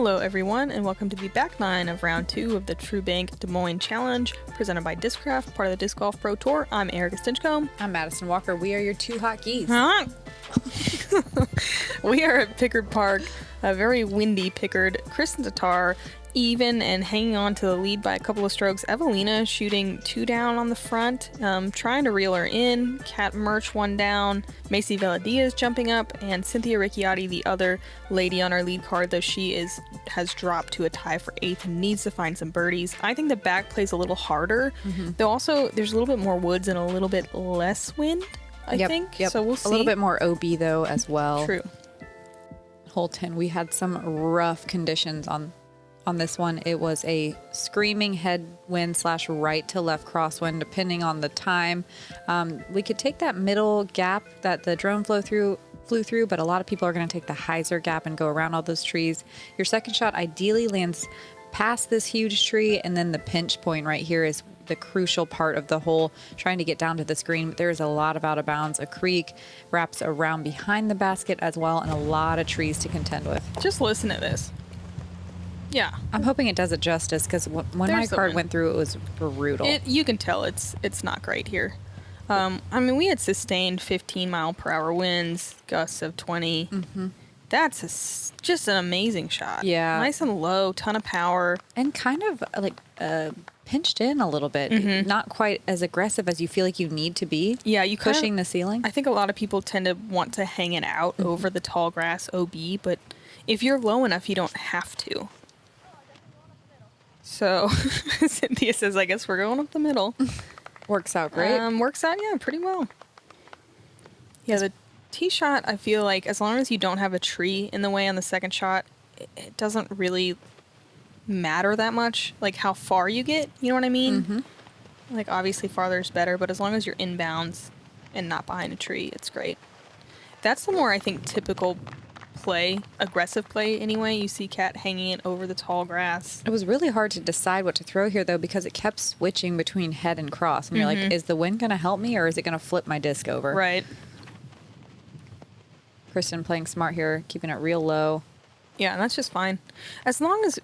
Hello everyone, and welcome to the back nine of round 2 of the TruBank Des Moines Challenge, presented by Discraft, part of the Disc Golf Pro Tour. I'm Erika Stinchcomb. I'm Madison Walker. We are your two hot geese. Huh? We are at Pickard Park, a very windy Pickard. Kristin Tattar even and hanging on to the lead by a couple of strokes. Eveliina shooting 2 down on the front, trying to reel her in. Kat Mertsch 1 down. Macy Veladiaz jumping up, and Cynthia Ricciotti, the other lady on our lead card, though she has dropped to a tie for 8th and needs to find some birdies. I think the back plays a little harder, though also there's a little bit more woods and a little bit less wind, I think. Yep. So we'll see. A little bit more OB though as well. True. Hole 10, we had some rough conditions on this one. It was a screaming headwind / right to left crosswind, depending on the time. We could take that middle gap that the drone flew through, but a lot of people are going to take the hyzer gap and go around all those trees. Your second shot ideally lands past this huge tree, and then the pinch point right here is the crucial part of the hole, trying to get down to this green. But there's a lot of out of bounds. A creek wraps around behind the basket as well, and a lot of trees to contend with. Just listen to this. Yeah. I'm hoping it does it justice, because when my card went through, it was brutal. You can tell it's not great here. I mean, we had sustained 15-mile-per-hour winds, gusts of 20. That's just an amazing shot. Yeah. Nice and low, ton of power. And kind of like pinched in a little bit. Not quite as aggressive as you feel like you need to be. Yeah, you pushing the ceiling. I think a lot of people tend to want to hang it out over the tall grass OB, but if you're low enough, you don't have to. So Cynthia says, I guess we're going up the middle. Works out great. Works out, yeah, pretty well. Yeah, the tee shot, I feel like as long as you don't have a tree in the way on the second shot, it doesn't really matter that much, like how far you get, you know what I mean? Like obviously farther is better, but as long as you're inbounds and not behind a tree, it's great. That's the more, I think, typical play, aggressive play anyway. You see Kat hanging it over the tall grass. It was really hard to decide what to throw here, though, because it kept switching between head and cross. And you're like, is the wind going to help me, or is it going to flip my disc over? Right. Kristin playing smart here, keeping it real low. Yeah, and that's just fine. As long as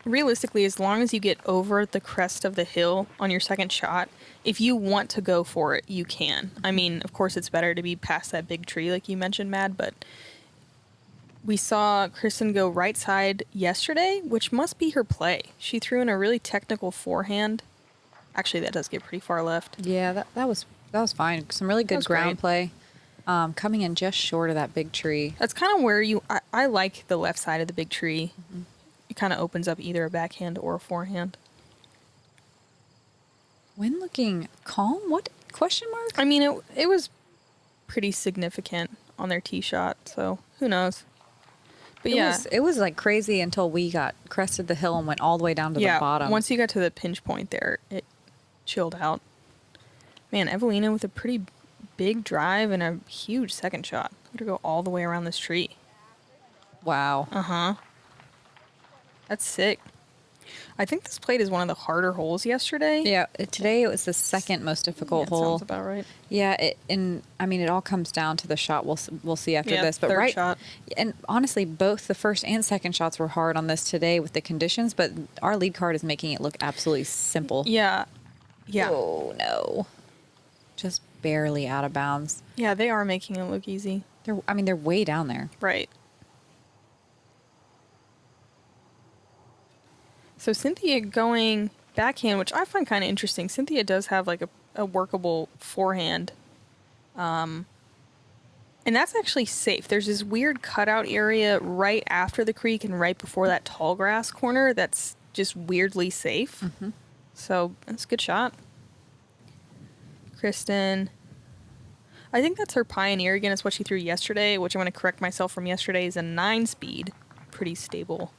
you get over the crest of the hill on your second shot, if you want to go for it, you can. I mean, of course, it's better to be past that big tree like you mentioned, Mad, but we saw Kristin go right side yesterday, which must be her play. She threw in a really technical forehand. Actually, that does get pretty far left. Yeah, that was fine. Some really good ground play. Coming in just short of that big tree. That's kind of where I like the left side of the big tree. It kind of opens up either a backhand or a forehand. Wind looking calm? What? Question mark? I mean, it was pretty significant on their tee shot, so who knows? But it was like crazy until we got crested the hill and went all the way down to the bottom. Once you got to the pinch point there, it chilled out. Man, Eveliina with a pretty big drive and a huge second shot. I'm gonna go all the way around this tree. Wow. That's sick. I think this played is one of the harder holes yesterday. Yeah, today it was the second most difficult hole. Sounds about right. Yeah, it all comes down to the shot. We'll see after this, but third shot. And honestly, both the first and second shots were hard on this today with the conditions. But our lead card is making it look absolutely simple. Yeah. Oh no, just barely out of bounds. Yeah, they are making it look easy. They're way down there. Right. So Cynthia going backhand, which I find kind of interesting. Cynthia does have like a workable forehand. And that's actually safe. There's this weird cutout area right after the creek and right before that tall grass corner that's just weirdly safe. So that's a good shot. Kristin. I think that's her Pioneer again. It's what she threw yesterday, which I'm going to correct myself from yesterday, is a 9-speed. Pretty stable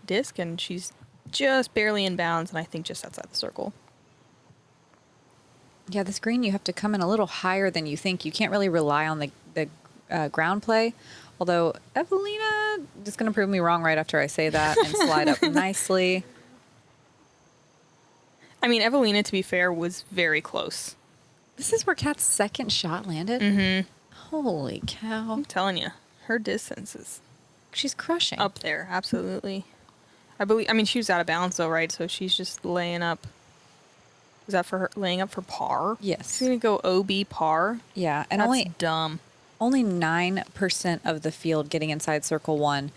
disc, and she's just barely in bounds, and I think just outside the circle. Yeah, this green, you have to come in a little higher than you think. You can't really rely on the ground play. Although Eveliina is going to prove me wrong right after I say that and slide up nicely. I mean, Eveliina, to be fair, was very close. This is where Kat's second shot landed? Holy cow. I'm telling you, her distance is She's crushing. up there, absolutely. I mean, she was out of bounds though, right? So she's just laying up. Is that for her laying up for par? Yes. She's gonna go OB par. Yeah, and That's dumb. only 9% of the field getting inside circle 1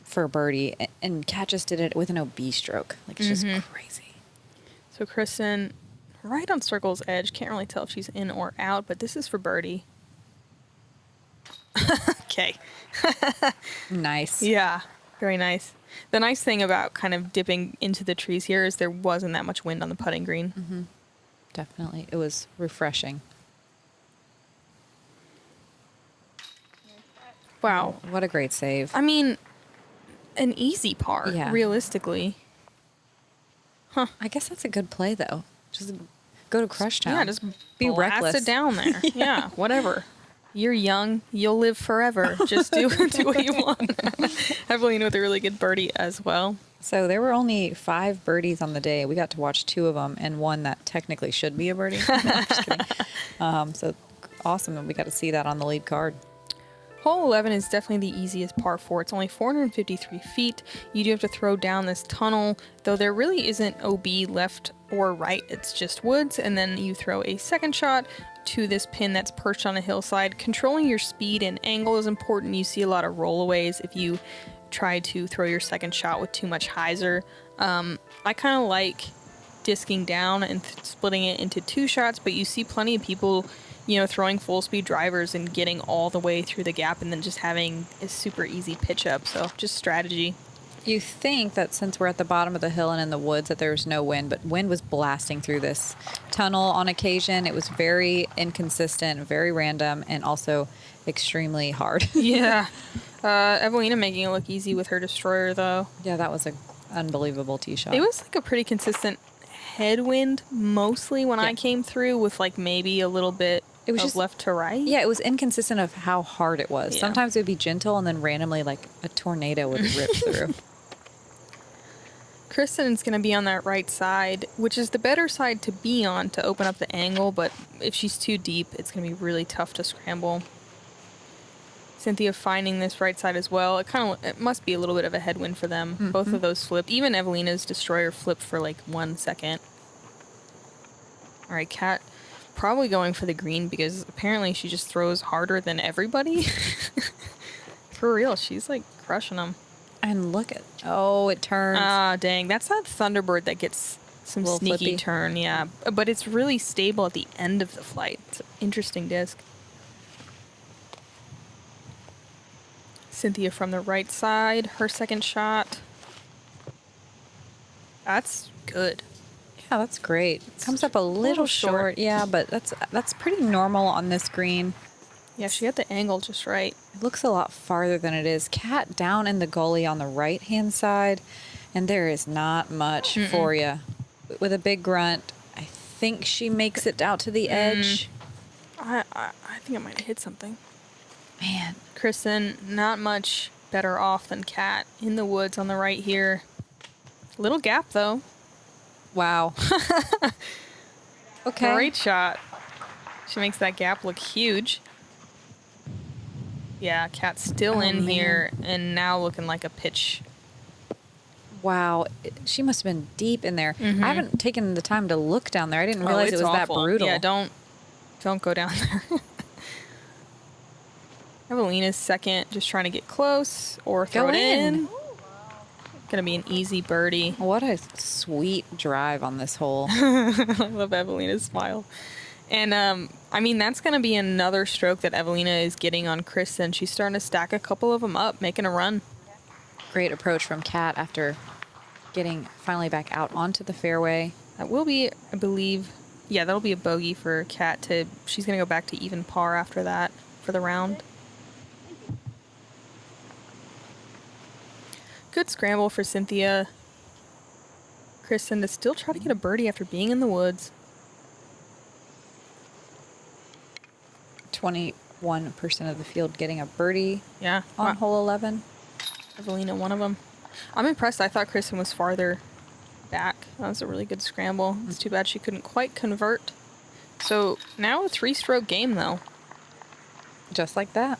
for birdie, and Kat just did it with an OB stroke. Like, it's just crazy. So Kristin, right on circle's edge. Can't really tell if she's in or out, but this is for birdie. Okay. Nice. Yeah, very nice. The nice thing about kind of dipping into the trees here is there wasn't that much wind on the putting green. Definitely. It was refreshing. Wow. What a great save. I mean, an easy par, Yeah. realistically. I guess that's a good play, though. Just go to Crush Town. Yeah, just be blast reckless. it down there. Yeah, whatever. You're young. You'll live forever. Just do what you want. Eveliina with a really good birdie as well. So there were only 5 birdies on the day. We got to watch 2 of them and one that technically should be a birdie. No, I'm just kidding. So awesome that we got to see that on the lead card. Hole 11 is definitely the easiest par 4. It's only 453 feet. You do have to throw down this tunnel, though there really isn't OB left or right. It's just woods, and then you throw a second shot to this pin that's perched on a hillside. Controlling your speed and angle is important. You see a lot of rollaways if you try to throw your second shot with too much hyzer. I kind of like disking down and splitting it into 2 shots, but you see plenty of people, you know, throwing full speed drivers and getting all the way through the gap and then just having a super easy pitch up. So just strategy. You think that since we're at the bottom of the hill and in the woods that there's no wind, but wind was blasting through this tunnel on occasion. It was very inconsistent, very random, and also extremely hard. Yeah. Eveliina making it look easy with her destroyer, though. Yeah, that was an unbelievable tee shot. It was like a pretty consistent headwind mostly when I came through, with like maybe a little bit It was of just left to right. Yeah, it was inconsistent of how hard it was. Yeah. Sometimes it would be gentle, and then randomly, like a tornado would rip through. Kristin's going to be on that right side, which is the better side to be on to open up the angle, but if she's too deep, it's going to be really tough to scramble. Cynthia finding this right side as well. It must be a little bit of a headwind for them. Mm-hmm. Both of those flipped. Even Eveliina's destroyer flipped for like 1 second. All right, Kat probably going for the green because apparently she just throws harder than everybody. For real, she's like crushing them. And look at, it turns. Ah, dang. That's that Thunderbird that gets some sneaky flippy turn, yeah. But it's really stable at the end of the flight. It's an interesting disc. Cynthia from the right side, her second shot. That's good. Yeah, that's great. Comes up a little short. Yeah, but that's pretty normal on this green. Yeah, she got the angle just right. It looks a lot farther than it is. Kat down in the gully on the right-hand side, and there is not much for you. With a big grunt, I think she makes it out to the edge. I think I might have hit something. Man. Kristin, not much better off than Kat in the woods on the right here. Little gap, though. Wow. Okay. Great shot. She makes that gap look huge. Yeah, Kat's still in here and now looking like a pitch. Wow. She must have been deep in there. I haven't taken the time to look down there. I didn't realize it was awful. That brutal. Yeah, don't go down there. Eveliina's second, just trying to get close or throw it in. Gonna be an easy birdie. What a sweet drive on this hole. I love Eveliina's smile. And, I mean, that's going to be another stroke that Eveliina is getting on Kristin. She's starting to stack a couple of them up, making a run. Great Approach from Kat after getting finally back out onto the fairway. That will be, I believe, yeah, that'll be a bogey for Kat. She's going to go back to even par after that for the round. Good scramble for Cynthia. Kristin to still try to get a birdie after being in the woods. 21% of the field getting a birdie on hole 11. Eveliina, one of them. I'm impressed. I thought Kristin was farther back. That was a really good scramble. It's too bad she couldn't quite convert. So now a 3-stroke game, though. Just like that.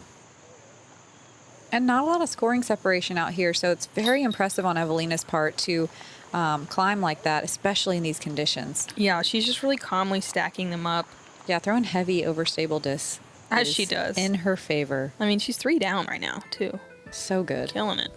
And not a lot of scoring separation out here, so it's very impressive on Eveliina's part to climb like that, especially in these conditions. Yeah, she's just really calmly stacking them up. Yeah, throwing heavy over stable discs. As she does. In her favor. I mean, she's 3 down right now, too. So good. Killing it.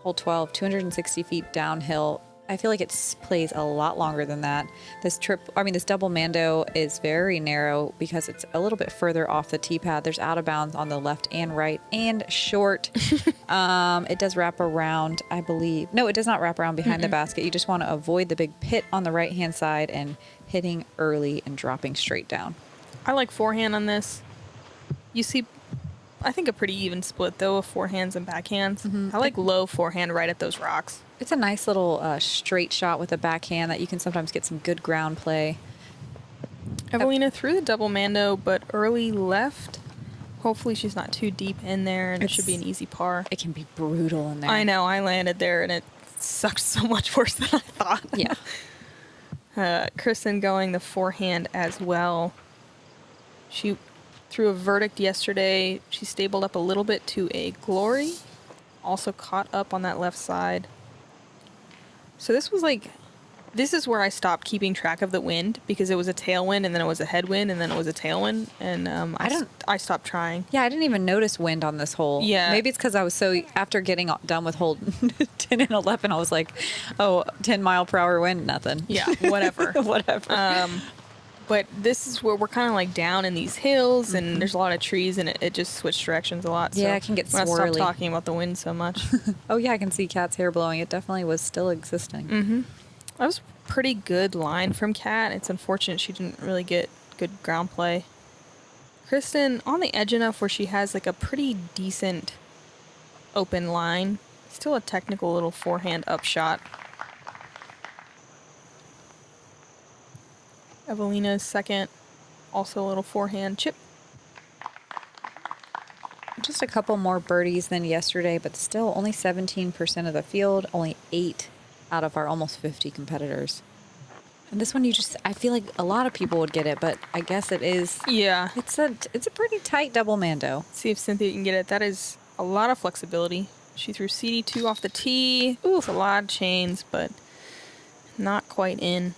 Hole 12, 260 feet downhill. I feel like it plays a lot longer than that. This double mando is very narrow because it's a little bit further off the tee pad. There's out of bounds on the left and right and short. It does wrap around, I believe. No, it does not wrap around behind the basket. You just want to avoid the big pit on the right-hand side and hitting early and dropping straight down. I like forehand on this. You see, I think a pretty even split, though, of forehands and backhands. I like low forehand right at those rocks. It's a nice little straight shot with a backhand that you can sometimes get some good ground play. Eveliina threw the double mando, but early left. Hopefully she's not too deep in there, and it should be an easy par. It can be brutal in there. I know. I landed there, and it sucked so much worse than I thought. Yeah. Kristin going the forehand as well. She threw a verdict yesterday. She stabled up a little bit to a glory. Also caught up on that left side. So this is where I stopped keeping track of the wind because it was a tailwind and then it was a headwind and then it was a tailwind and I stopped trying. Yeah, I didn't even notice wind on this hole. Yeah. Maybe it's because I was after getting done with hole 10 and 11, I was like, 10 mile per hour wind, nothing. Yeah, whatever. Whatever. But this is where we're kind of like down in these hills and there's a lot of trees and it just switched directions a lot. Yeah, so it can get I'm gonna swirly. stop talking about the wind so much. Oh, yeah, I can see Kat's hair blowing. It definitely was still existing. That was a pretty good line from Kat. It's unfortunate she didn't really get good ground play. Kristin, on the edge enough where she has like a pretty decent open line. Still a technical little forehand upshot. Eveliina's second, also a little forehand chip. Just a couple more birdies than yesterday, but still only 17% of the field, only 8 out of our almost 50 competitors. And this one, I feel like a lot of people would get it, but I guess it is. Yeah. It's a pretty tight double mando. See if Cynthia can get it. That is a lot of flexibility. She threw CD2 off the tee. Ooh, a lot of chains, but not quite in.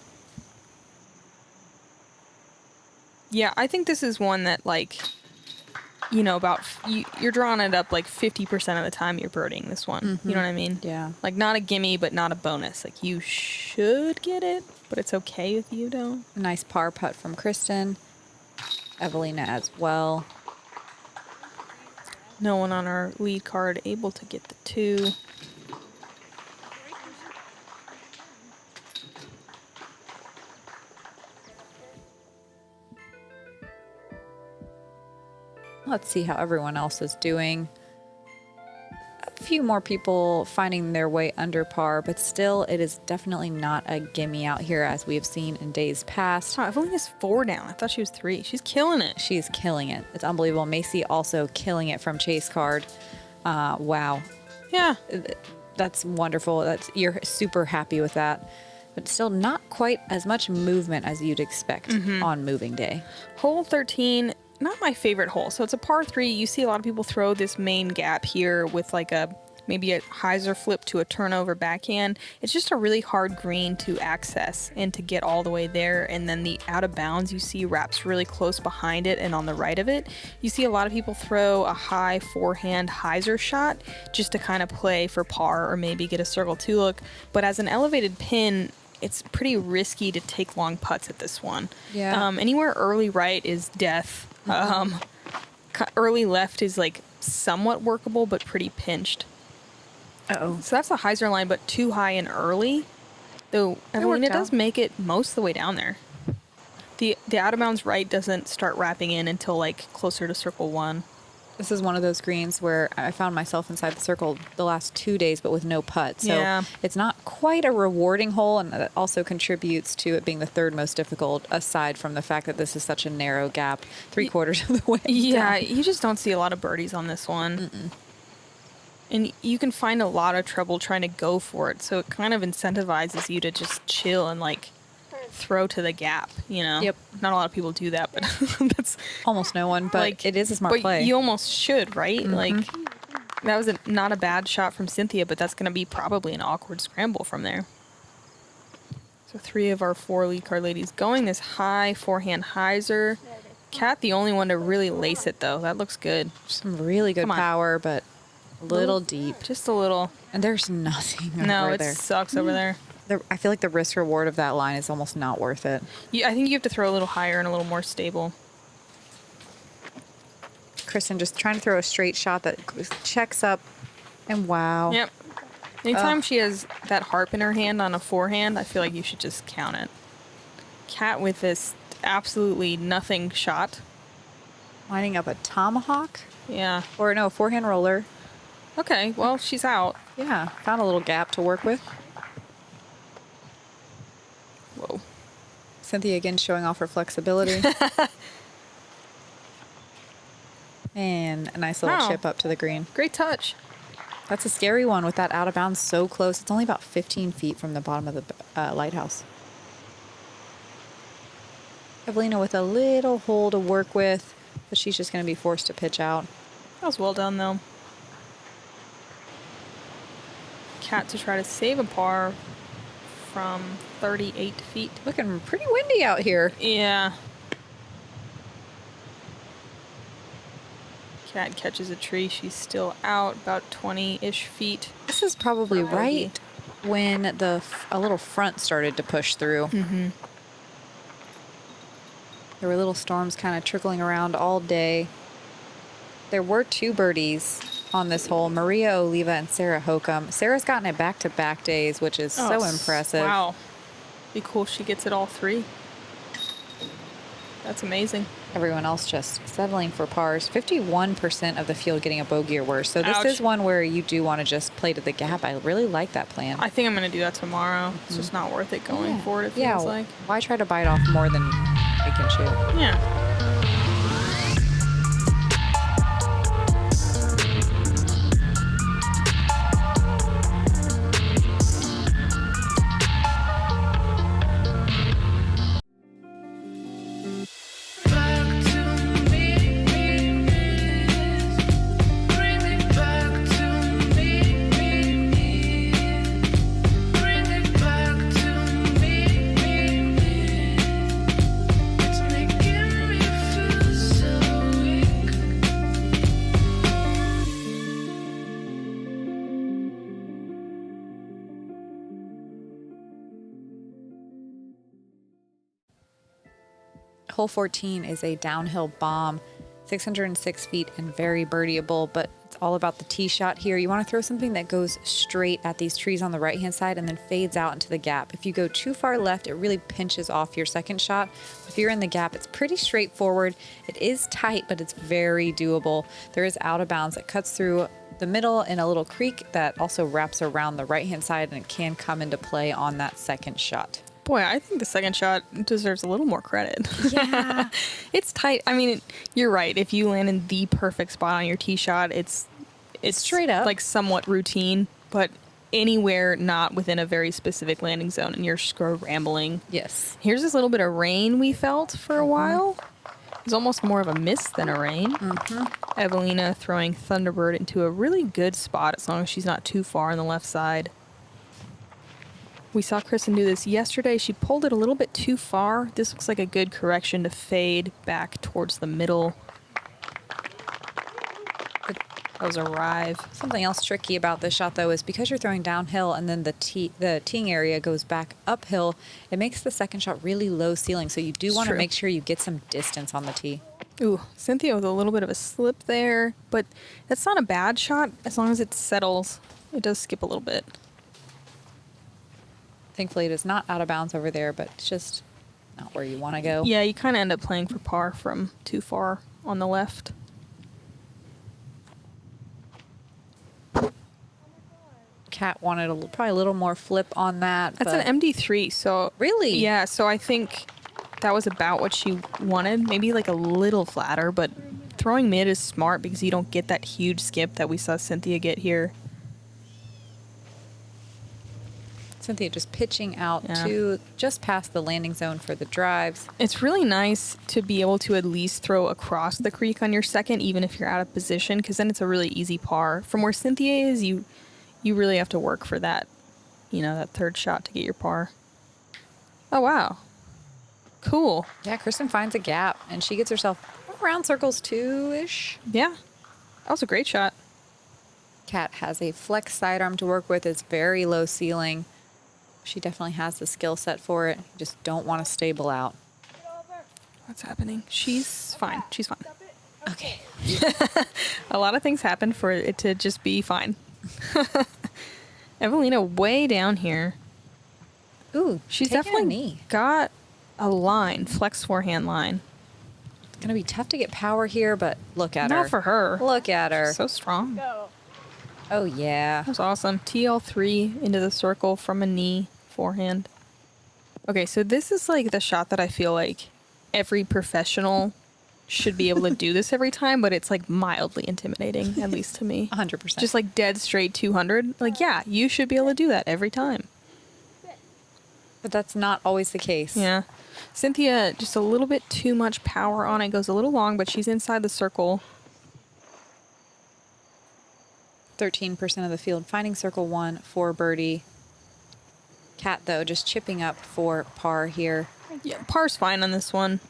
Yeah, I think this is one that, like, you're drawing it up like 50% of the time you're birding this one. You know what I mean? Yeah. Like, not a gimme, but not a bonus. Like, you should get it, but it's okay if you don't. Nice par putt from Kristin. Eveliina as well. No one on our lead card able to get the 2. Let's see how everyone else is doing. A few more people finding their way under par, but still, it is definitely not a gimme out here as we have seen in days past. Oh, Evelina's 4 down. I thought she was 3. She's killing it. She's killing it. It's unbelievable. Macy also killing it from chase card. Wow. Yeah. That's wonderful. You're super happy with that. But still not quite as much movement as you'd expect on moving day. Hole 13, not my favorite hole. So it's a par 3. You see a lot of people throw this main gap here with like maybe a hyzer flip to a turnover backhand. It's just a really hard green to access and to get all the way there. And then the out of bounds you see wraps really close behind it and on the right of it. You see a lot of people throw a high forehand hyzer shot just to kind of play for par or maybe get a circle 2 look. But as an elevated pin, it's pretty risky to take long putts at this one. Yeah. Anywhere early right is death. Early left is like somewhat workable, but pretty pinched. Uh-oh. So that's a hyzer line, but too high and early. Though Eveliina does make it most of the way down there. The out of bounds right doesn't start wrapping in until like closer to circle 1. This is one of those greens where I found myself inside the circle the last 2 days, but with no putt. So It's not quite a rewarding hole, and that also contributes to it being the third most difficult, aside from the fact that this is such a narrow gap, 3/4 of the way Yeah, down. you just don't see a lot of birdies on this one. And you can find a lot of trouble trying to go for it, so it kind of incentivizes you to just chill and like throw to the gap, you know? Yep. Not a lot of people do that, but that's Almost no one, but like, it is a smart but play. You almost should, right? Like, That was not a bad shot from Cynthia, but that's going to be probably an awkward scramble from there. So 3 of our 4 lead card ladies going this high forehand hyzer. Kat, the only one to really lace it, though. That looks good. Some really good power, but a little deep. Just a little. And there's nothing No, over it there. sucks over there. I feel like the risk reward of that line is almost not worth it. I think you have to throw a little higher and a little more stable. Kristin just trying to throw a straight shot that checks up, and wow. Yep. Anytime she has that harp in her hand on a forehand, I feel like you should just count it. Kat with this absolutely nothing shot. Lining up a tomahawk? Yeah. Or no, forehand roller. Okay, well, she's out. Yeah, found a little gap to work with. Whoa. Cynthia again showing off her flexibility. And a nice little chip up to the green. Great touch. That's a scary one with that out of bounds so close. It's only about 15 feet from the bottom of the lighthouse. Eveliina with a little hole to work with, but she's just going to be forced to pitch out. That was well done, though. Kat to try to save a par from 38 feet. Looking pretty windy out here. Yeah. Kat catches a tree. She's still out about 20-ish feet. This is probably right when a little front started to push through. Mm-hmm. There were little storms kind of trickling around all day. There were 2 birdies on this hole, Maria Oliva and Sarah Hokum. Sarah's gotten it back-to-back days, which is so impressive. Wow. Be cool if she gets it all 3. That's amazing. Everyone else just settling for pars. 51% of the field getting a bogey or worse. So this Ouch. is one where you do want to just play to the gap. I really like that plan. I think I'm going to do that tomorrow. It's just not worth it going forward, it feels like. Why try to bite off more than we can chew? Yeah. Hole 14 is a downhill bomb, 606 feet and very birdieable, but it's all about the tee shot here. You want to throw something that goes straight at these trees on the right-hand side and then fades out into the gap. If you go too far left, it really pinches off your second shot. If you're in the gap, it's pretty straightforward. It is tight, but it's very doable. There is out of bounds that cuts through the middle in a little creek that also wraps around the right-hand side, and it can come into play on that second shot. Boy, I think the second shot deserves a little more credit. Yeah. It's tight. I mean, you're right. If you land in the perfect spot on your tee shot, it's straight up, like somewhat routine, but anywhere not within a very specific landing zone and you're scrambling. Yes. Here's this little bit of rain we felt for a while. It was almost more of a mist than a rain. Eveliina throwing Thunderbird into a really good spot as long as she's not too far on the left side. We saw Kristin do this yesterday. She pulled it a little bit too far. This looks like a good correction to fade back towards the middle. That was a rive. Something else tricky about this shot, though, is because you're throwing downhill and then the teeing area goes back uphill, it makes the second shot really low ceiling. So you do want to make sure you get some distance on the tee. Ooh, Cynthia with a little bit of a slip there, but that's not a bad shot as long as it settles. It does skip a little bit. Thankfully, it is not out of bounds over there, but it's just not where you want to go. Yeah, you kind of end up playing for par from too far on the left. Kat wanted probably a little more flip on that. That's an MD3, so... Really? Yeah, so I think that was about what she wanted. Maybe like a little flatter, but throwing mid is smart because you don't get that huge skip that we saw Cynthia get here. It's Cynthia just pitching out Yeah. to just past the landing zone for the drives. It's really nice to be able to at least throw across the creek on your second, even if you're out of position, because then it's a really easy par. From where Cynthia is, you really have to work for that, that third shot to get your par. Oh, wow. Cool. Yeah, Kristin finds a gap, and she gets herself around circles 2-ish. Yeah. That was a great shot. Kat has a flex sidearm to work with. It's very low ceiling. She definitely has the skill set for it. You just don't want to stable out. What's happening? She's fine. She's fine. Okay. A lot of things happen for it to just be fine. Eveliina way down here. Ooh, She's taking a definitely knee. got a line, flex forehand line. It's going to be tough to get power here, but look at her. Not for her. Look at her. So strong. Oh, yeah. That was awesome. TL3 into the circle from a knee forehand. Okay, so this is like the shot that I feel like every professional should be able to do this every time, but it's like mildly intimidating, at least to me. 100%. Just like dead straight 200. Like, yeah, you should be able to do that every time. But that's not always the case. Yeah. Cynthia, just a little bit too much power on it. Goes a little long, but she's inside the circle. 13% of the field finding circle 1 for birdie. Kat, though, just chipping up for par here. Yeah, par's fine on this one.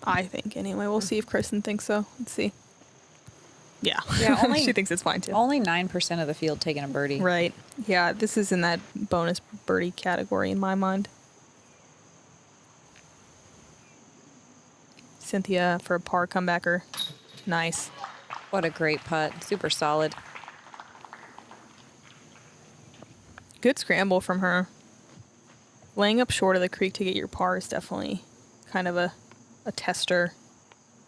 I think, anyway. We'll see if Kristin thinks so. Let's see. Yeah. Yeah, only- she thinks it's fine, too. Only 9% of the field taking a birdie. Right. Yeah, this is in that bonus birdie category in my mind. Cynthia for a par comebacker. Nice. What a great putt. Super solid. Good scramble from her. Laying up short of the creek to get your par is definitely kind of a tester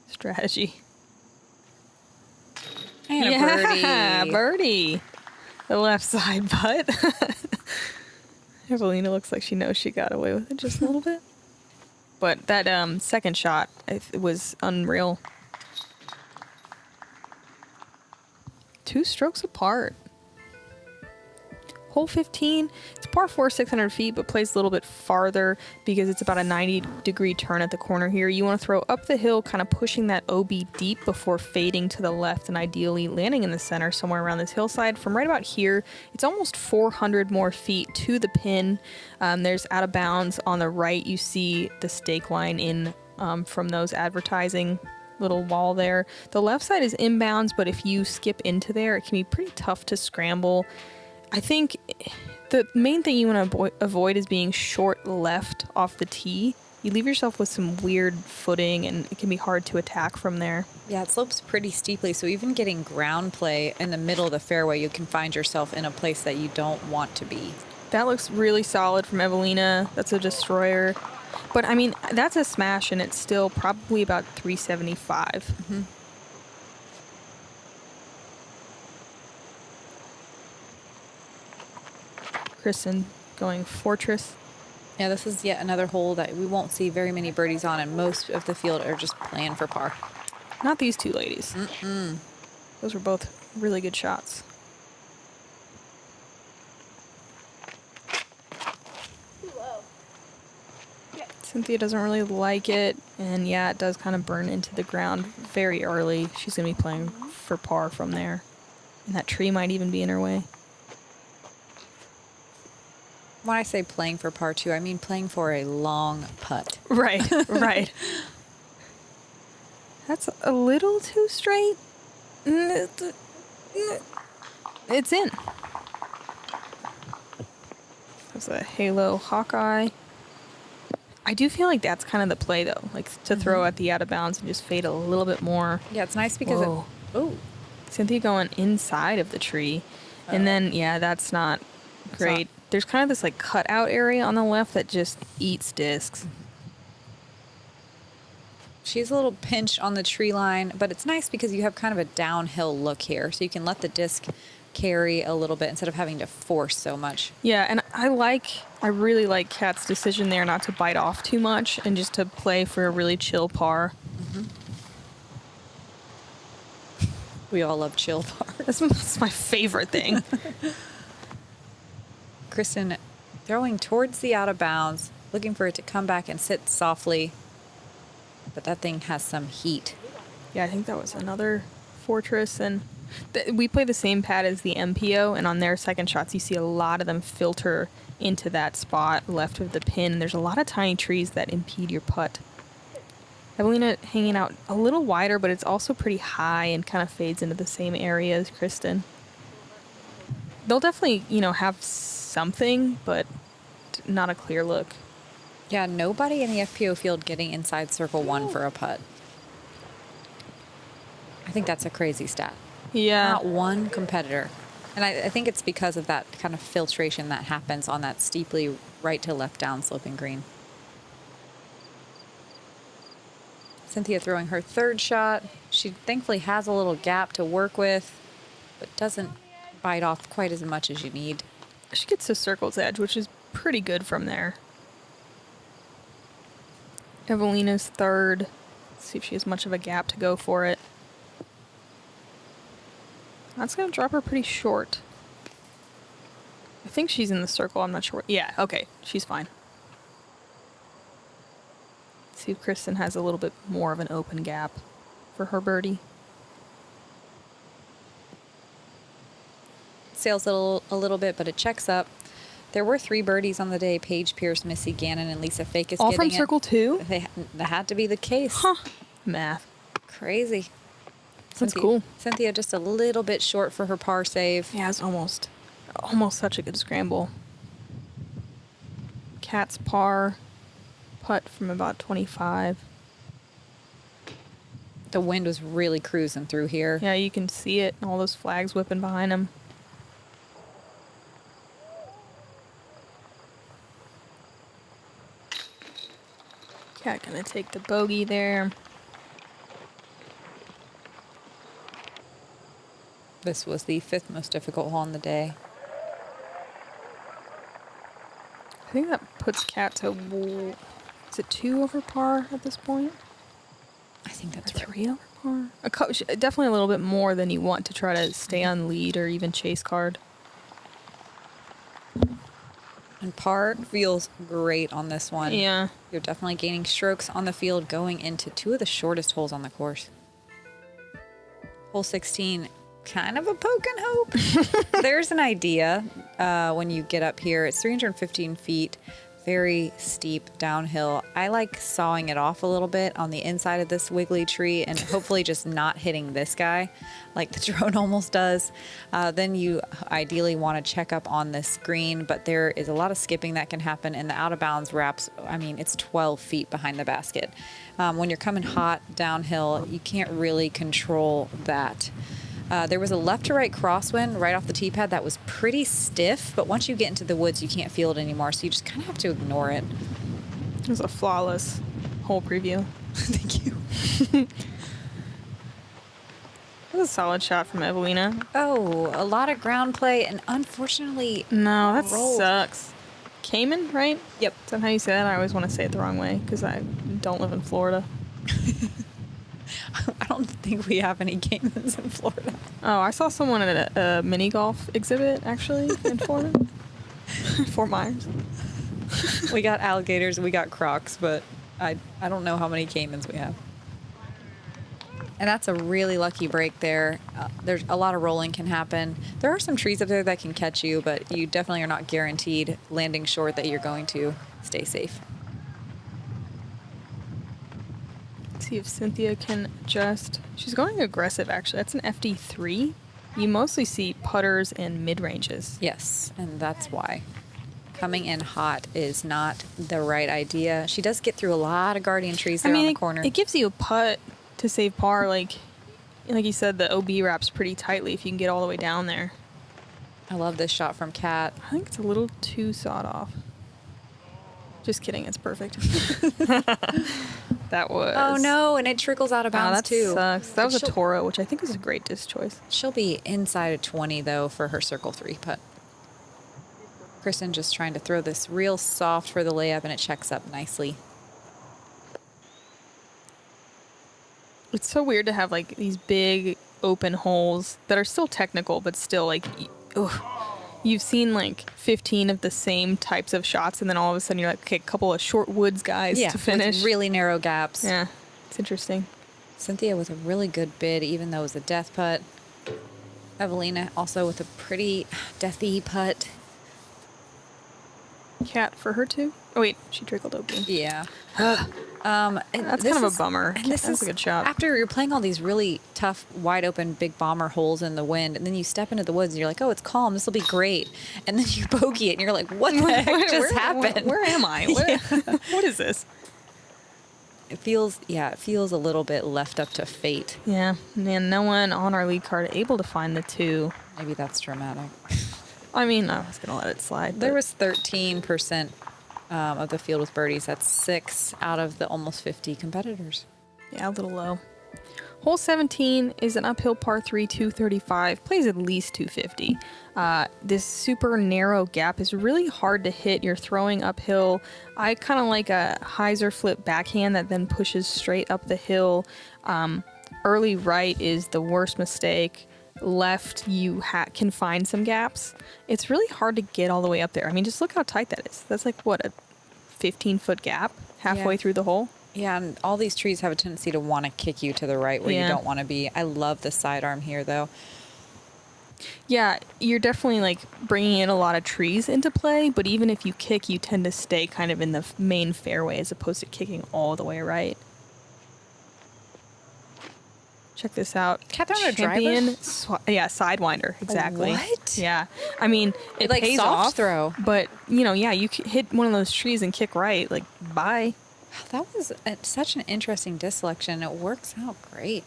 strategy. And a Yeah, birdie. birdie. The left side putt. Eveliina looks like she knows she got away with it just a little bit. But that second shot was unreal. 2 strokes apart. Hole 15, it's par 4, 600 feet, but plays a little bit farther because it's about a 90-degree turn at the corner here. You want to throw up the hill, kind of pushing that OB deep before fading to the left and ideally landing in the center somewhere around this hillside. From right about here, it's almost 400 more feet to the pin. There's out of bounds on the right. You see the stake line in from those advertising little wall there. The left side is inbounds, but if you skip into there, it can be pretty tough to scramble. I think the main thing you want to avoid is being short left off the tee. You leave yourself with some weird footing, and it can be hard to attack from there. Yeah, it slopes pretty steeply, so even getting ground play in the middle of the fairway, you can find yourself in a place that you don't want to be. That looks really solid from Eveliina. That's a destroyer. But, I mean, that's a smash, and it's still probably about 375. Mm-hmm. Kristin going Fortress. Yeah, this is yet another hole that we won't see very many birdies on, and most of the field are just playing for par. Not these two ladies. Mm-mm. Those were both really good shots. Cynthia doesn't really like it, and yeah, it does kind of burn into the ground very early. She's going to be playing for par from there. And that tree might even be in her way. When I say playing for par 2, I mean playing for a long putt. Right, right. That's a little too straight. It's in. That's a Halo Hawkeye. I do feel like that's kind of the play, though, like to throw at the out of bounds and just fade a little bit more. Yeah, it's nice because Whoa. Oh, Cynthia going inside of the tree. And then, yeah, that's not great. There's kind of this like cutout area on the left that just eats discs. she's a little pinched on the tree line, but it's nice because you have kind of a downhill look here, so you can let the disc carry a little bit instead of having to force so much. Yeah, and I really like Kat's decision there not to bite off too much and just to play for a really chill par. Mm-hmm. We all love chill par. That's my favorite thing. Kristin throwing towards the out of bounds, looking for it to come back and sit softly. But that thing has some heat. Yeah, I think that was another Fortress, and we play the same pad as the MPO, and on their second shots you see a lot of them filter into that spot left of the pin, and there's a lot of tiny trees that impede your putt. Eveliina hanging out a little wider, but it's also pretty high and kind of fades into the same area as Kristin. They'll definitely, have something, but not a clear look. Yeah, nobody in the FPO field getting inside circle 1 for a putt. I think that's a crazy stat. Yeah. Not one competitor. And I think it's because of that kind of filtration that happens on that steeply right to left down sloping green. Cynthia throwing her third shot. She thankfully has a little gap to work with, but doesn't bite off quite as much as you need. She gets to circle's edge, which is pretty good from there. Eveliina's third. Let's see if she has much of a gap to go for it. That's going to drop her pretty short. I think she's in the circle. I'm not sure. Yeah, okay. She's fine. Let's see if Kristin has a little bit more of an open gap for her birdie. Sails a little bit, but it checks up. There were 3 birdies on the day. Paige, Pierce, Missy Gannon, and Lisa Fake is all getting from circle 2? That had to be the case. Huh. Math. Crazy. That's cool. Cynthia just a little bit short for her par save. Yeah, it's almost such a good scramble. Cat's par putt from about 25. The wind was really cruising through here. Yeah, you can see it. All those flags whipping behind him. Cat gonna take the bogey there. This was the 5th most difficult hole on the day. I think that puts Cat to, is it 2 over par at this point? I think that's Or right. 3 over par? Definitely a little bit more than you want to try to stay on lead or even chase card. And par feels great on this one. Yeah. You're definitely gaining strokes on the field going into 2 of the shortest holes on the course. Hole 16, kind of a poke and hope. There's an idea when you get up here. It's 315 feet, very steep downhill. I like sawing it off a little bit on the inside of this wiggly tree and hopefully just not hitting this guy like the drone almost does. Then you ideally want to check up on this green, but there is a lot of skipping that can happen, and the out of bounds wraps, it's 12 feet behind the basket. When you're coming hot downhill, you can't really control that. There was a left to right crosswind right off the tee pad that was pretty stiff, but once you get into the woods, you can't feel it anymore, so you just kind of have to ignore it. It was a flawless whole preview. Thank you. That was a solid shot from Eveliina. Oh, a lot of ground play, and unfortunately, No, that rolled. sucks. Cayman, right? Yep. Is that how you say that? I always want to say it the wrong way because I don't live in Florida. I don't think we have any Caymans in Florida. Oh, I saw someone at a mini golf exhibit, actually, in Florida. Fort Myers. We got alligators, we got crocs, but I don't know how many Caymans we have. And that's a really lucky break there. There's a lot of rolling can happen. There are some trees up there that can catch you, but you definitely are not guaranteed landing short that you're going to stay safe. Let's see if Cynthia can adjust. She's going aggressive, actually. That's an FD3. You mostly see putters and mid-ranges. Yes, and that's why. Coming in hot is not the right idea. She does get through a lot of guardian trees there on the corner. It gives you a putt to save par. Like you said, the OB wraps pretty tightly if you can get all the way down there. I love this shot from Kat. I think it's a little too sawed off. Just kidding, it's perfect. That was... Oh no, and it trickles out of bounds that too. Sucks. That was a She'll- Toro, which I think is a great disc choice. She'll be inside of 20 though for her circle 3 putt. Kristin just trying to throw this real soft for the layup, and it checks up nicely. It's so weird to have like these big open holes that are still technical, but still like, ugh, you've seen like 15 of the same types of shots, and then all of a sudden you're like, okay, a couple of short woods guys to finish. With really narrow gaps. Yeah, it's interesting. Cynthia with a really good bid, even though it was a death putt. Eveliina also with a pretty deathy putt. Cat for her too. Oh wait, she trickled open. Yeah. That's kind of a bummer. And this That's is a good shot. After you're playing all these really tough, wide open, big bomber holes in the wind, and then you step into the woods and you're like, oh, it's calm. This will be great. And then you bogey it and you're like, what the heck just happened? Where am I? What is this? It feels a little bit left up to fate. Yeah, man, no one on our lead card able to find the 2. Maybe that's dramatic. I mean, I was going to let it slide. There was 13% of the field with birdies. That's 6 out of the almost 50 competitors. Yeah, a little low. Hole 17 is an uphill par 3, 235. Plays at least 250. This super narrow gap is really hard to hit. You're throwing uphill. I kind of like a hyzer flip backhand that then pushes straight up the hill. Early right is the worst mistake. Left, you can find some gaps. It's really hard to get all the way up there. I mean, just look how tight that is. That's like, what, a 15-foot gap halfway through the hole? Yeah, and all these trees have a tendency to want to kick you to the right where you don't want to be. I love the sidearm here, though. Yeah, you're definitely like bringing in a lot of trees into play, but even if you kick, you tend to stay kind of in the main fairway as opposed to kicking all the way right. Check this out. Catherine a Champion, driver? Sidewinder, exactly. What? Yeah, I mean, it like pays soft off, throw. But you hit one of those trees and kick right, like bye. That was such an interesting disc selection. It works out great.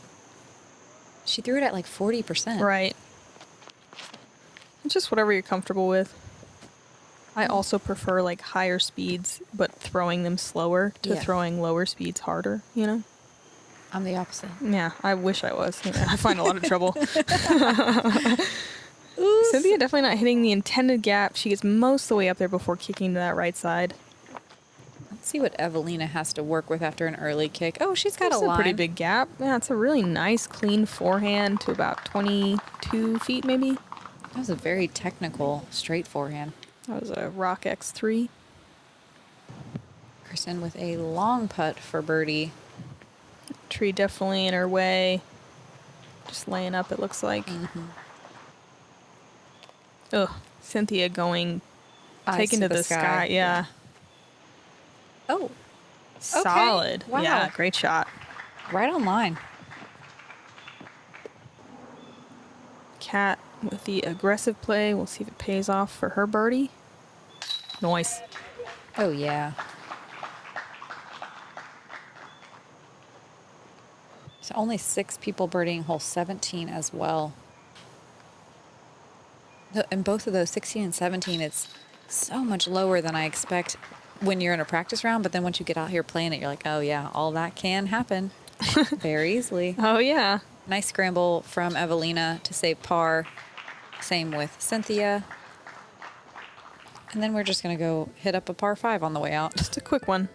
She threw it at like 40%. Right. It's just whatever you're comfortable with. I also prefer like higher speeds, but throwing them slower to throwing lower speeds harder, I'm the opposite. Yeah, I wish I was. I find a lot of trouble. Cynthia definitely not hitting the intended gap. She gets most of the way up there before kicking to that right side. Let's see what Eveliina has to work with after an early kick. Oh, she's got That's a line. pretty big gap. Yeah, it's a really nice, clean forehand to about 22 feet, maybe. That was a very technical, straight forehand. That was a Rock X3. Kristin with a long putt for birdie. Tree definitely in her way. Just laying up, it looks like. Ugh, Cynthia going, taken to the sky. Yeah. Oh. Solid. Okay. Wow. Yeah, great shot. Right on line. Kat with the aggressive play. We'll see if it pays off for her birdie. Nice. Oh, yeah. So only 6 people birdieing hole 17 as well. And both of those, 16 and 17, it's so much lower than I expect when you're in a practice round. But then once you get out here playing it, you're like, oh, yeah, all that can happen very easily. Oh, yeah. Nice scramble from Eveliina to save par. Same with Cynthia. And then we're just going to go hit up a par 5 on the way out. Just a quick one.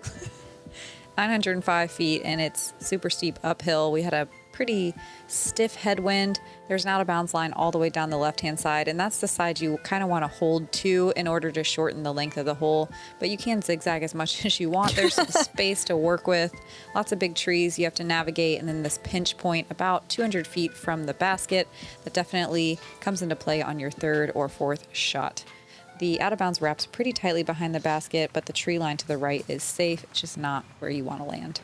905 feet, and it's super steep uphill. We had a pretty stiff headwind. There's an out-of-bounds line all the way down the left-hand side, and that's the side you kind of want to hold to in order to shorten the length of the hole. But you can zigzag as much as you want. There's some space to work with. Lots of big trees you have to navigate, and then this pinch point about 200 feet from the basket that definitely comes into play on your 3rd or 4th shot. The out-of-bounds wraps pretty tightly behind the basket, but the tree line to the right is safe. It's just not where you want to land.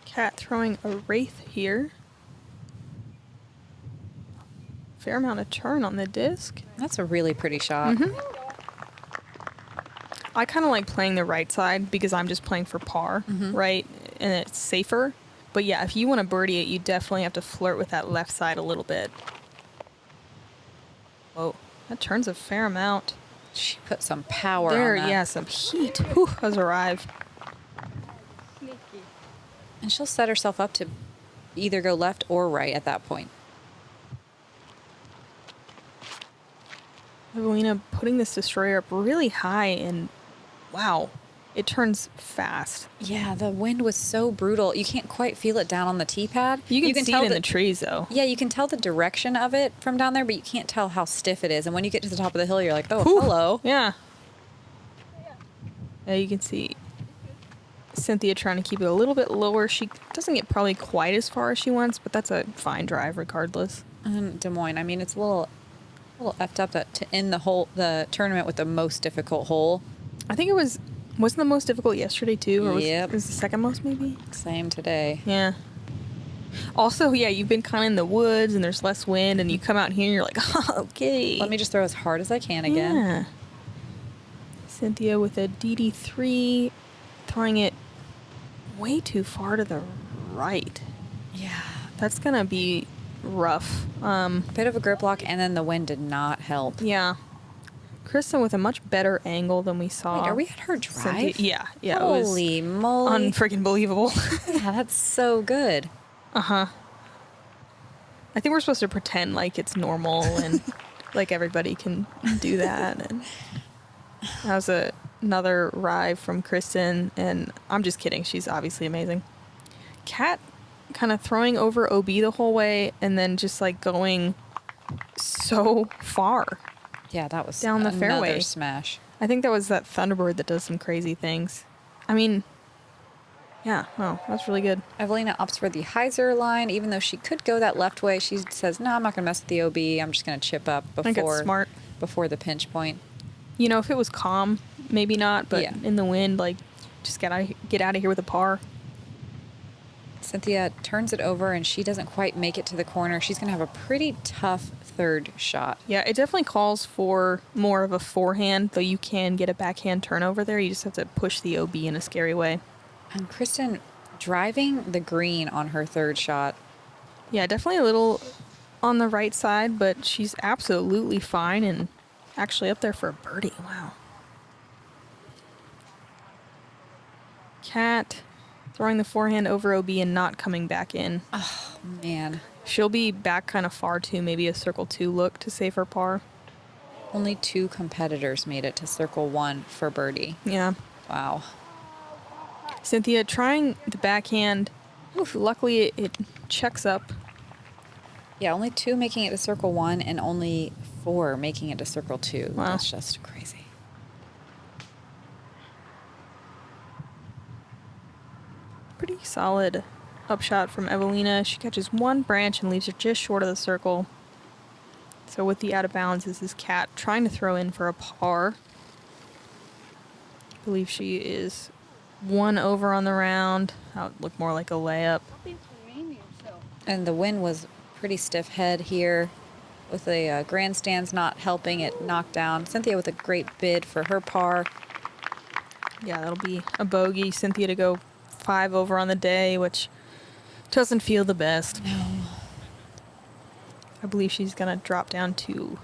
Cat throwing a wraith here. Fair amount of turn on the disc. That's a really pretty shot. I kind of like playing the right side because I'm just playing for par, right? And it's safer. But yeah, if you want to birdie it, you definitely have to flirt with that left side a little bit. Whoa, that turns a fair amount. She put some power there, on that. yeah, some heat has arrived. And she'll set herself up to either go left or right at that point. Eveliina putting this destroyer up really high, and wow, it turns fast. Yeah, the wind was so brutal. You can't quite feel it down on the tee pad. You can see it in the trees, though. Yeah, you can tell the direction of it from down there, but you can't tell how stiff it is. And when you get to the top of the hill, you're like, oh, Whew. hello. Yeah. Yeah, you can see Cynthia trying to keep it a little bit lower. She doesn't get probably quite as far as she wants, but that's a fine drive regardless. Des Moines, I mean, it's a little effed up to end the tournament with the most difficult hole. I think wasn't the most difficult yesterday too, or Yep. was the second most maybe? Same today. Yeah. Also, yeah, you've been kind of in the woods and there's less wind, and you come out here and you're like, oh, okay. Let me just throw as hard as I can again. Yeah. Cynthia with a DD3, throwing it way too far to the right. Yeah. That's going to be rough. Bit of a grip lock, and then the wind did not help. Yeah. Kristin with a much better angle than we saw. Wait, are we at her drive? Yeah. Holy moly. Unfreaking believable. Yeah, that's so good. Uh-huh. I think we're supposed to pretend like it's normal and like everybody can do that. And that was another ride from Kristin, and I'm just kidding. She's obviously amazing. Kat kind of throwing over OB the whole way and then just like going so far. Yeah, that was down the another fairway. Smash. I think that was that Thunderbird that does some crazy things. I mean, yeah, no, that's really good. Eveliina opts for the hyzer line, even though she could go that left way. She says, no, I'm not going to mess with the OB. I'm just going to chip up I think it's smart. before the pinch point. You know, if it was calm, maybe not, but Yeah. in the wind, like, just get out of here with a par. Cynthia turns it over, and she doesn't quite make it to the corner. She's going to have a pretty tough third shot. Yeah, it definitely calls for more of a forehand, though you can get a backhand turnover there. You just have to push the OB in a scary way. And Kristin driving the green on her third shot. Yeah, definitely a little on the right side, but she's absolutely fine and actually up there for a birdie. Wow. Kat throwing the forehand over OB and not coming back in. Oh, man. She'll be back kind of far too, maybe a circle 2 look to save her par. Only 2 competitors made it to circle 1 for birdie. Yeah. Wow. Cynthia trying the backhand. Oof, luckily it checks up. Yeah, only 2 making it to circle 1 and only 4 making it to circle 2. Wow. That's just crazy. Pretty solid upshot from Eveliina. She catches one branch and leaves it just short of the circle. So with the out of bounds, this is Kat trying to throw in for a par. I believe she is 1 over on the round. That would look more like a layup. And the wind was pretty stiff head here with the grandstands not helping it knock down. Cynthia with a great bid for her par. Yeah, that'll be a bogey. Cynthia to go 5 over on the day, which doesn't feel the best. No. I believe she's going to drop down to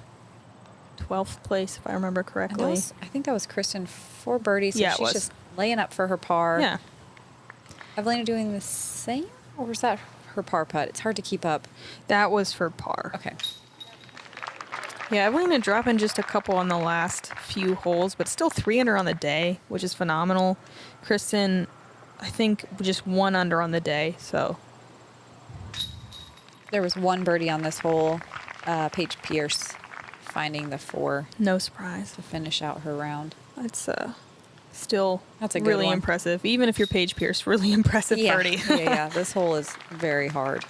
12th place, if I remember correctly. I think that was Kristin for birdie, so Yeah, it she's was. just laying up for her par. Yeah. Eveliina doing the same? Or was that her par putt? It's hard to keep up. That was for par. Okay. Yeah, Eveliina dropping just a couple on the last few holes, but still 3 under on the day, which is phenomenal. Kristin, I think, just 1 under on the day, so. There was 1 birdie on this hole. Paige Pierce finding the 4 No surprise. to finish out her round. That's still That's a good really one. impressive. Even if you're Paige Pierce, really impressive birdie. yeah. This hole is very hard.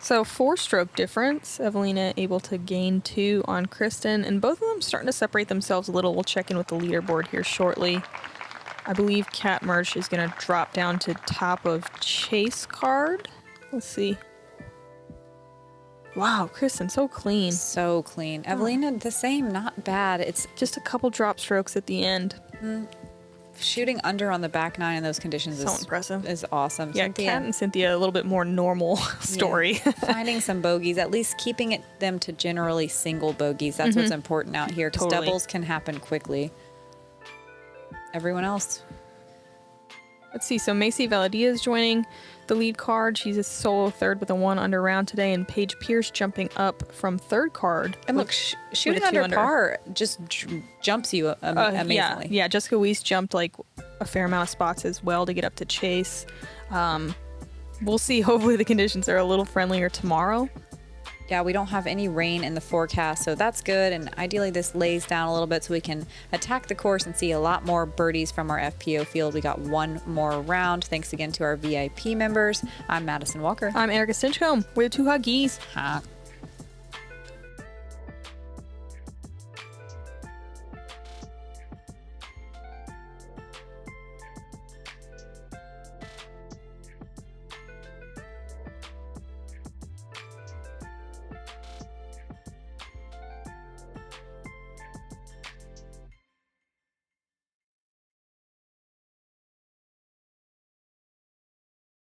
So 4-stroke difference. Eveliina able to gain 2 on Kristin, and both of them starting to separate themselves a little. We'll check in with the leaderboard here shortly. I believe Kat Mertsch is going to drop down to top of Chase card. Let's see. Wow, Kristin, so clean. So clean. Eveliina, the same, not bad. It's Just a couple drop strokes at the end. shooting under on the back 9 in those conditions So impressive. is awesome. Yeah, Kat and Cynthia, a little bit more normal story. Yeah. Finding some bogeys, at least keeping them to generally single bogeys. That's what's important out here, because Totally. doubles can happen quickly. Everyone else Let's see. So Macy Valadia is joining the lead card. She's a solo third with a 1 under round today, and Paige Pierce jumping up from third card. And look, shooting under par just jumps you amazingly. Yeah. Jessica Weiss jumped like a fair amount of spots as well to get up to chase. We'll see. Hopefully the conditions are a little friendlier tomorrow. Yeah, we don't have any rain in the forecast, so that's good. And ideally this lays down a little bit so we can attack the course and see a lot more birdies from our FPO field. We got one more round. Thanks again to our VIP members. I'm Madison Walker. I'm Erika Stinchcomb. We're the 2 Hot Geese. Huh.